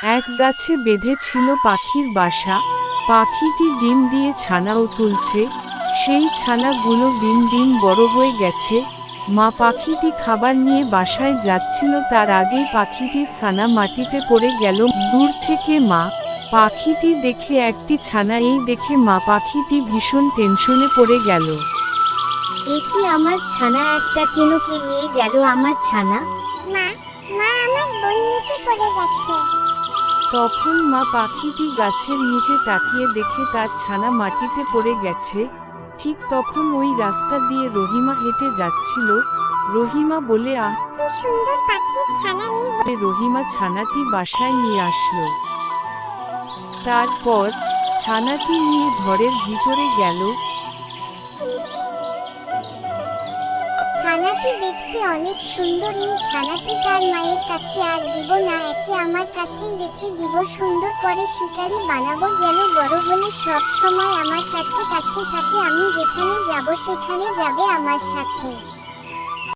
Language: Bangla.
এক গাছে বেঁধে ছিল পাখির বাসা। পাখিটি ডিম দিয়ে ছানাও তুলছে। সেই ছানাগুলো দিন দিন বড় হয়ে গেছে। মা পাখিটি খাবার নিয়ে বাসায় যাচ্ছিল, তার আগেই পাখিটির ছানা মাটিতে পড়ে গেল। দূর থেকে মা পাখিটি দেখে একটি ছানা, এই দেখে মা পাখিটি ভীষণ টেনশনে পড়ে গেল। এ কি আমার ছানা, একটা কেন কে নিয়ে গেল আমার ছানা? মা মা আমার বোন নিচে পড়ে গেছে। তখন মা পাখিটি গাছের নিচে তাকিয়ে দেখে তার ছানা মাটিতে পড়ে গেছে। ঠিক তখন ওই রাস্তা দিয়ে রহিমা হেঁটে যাচ্ছিল। রহিমা বলে কি সুন্দর পাখির ছানা, এই রহিমা ছানাটি বাসায় নিয়ে আসলো। তারপর ছানাটি নিয়ে ঘরের ভিতরে গেল। ছানাটি দেখতে অনেক সুন্দর। এই ছানাটি তার মায়ের কাছে আর দিব না, একে আমার কাছেই রেখে দিব। সুন্দর করে শিকারি বানাবো, যেন বড় হলে সব সময় আমার কাছে কাছে থাকে। আমি যেখানে যাব সেখানে যাবে আমার সাথে।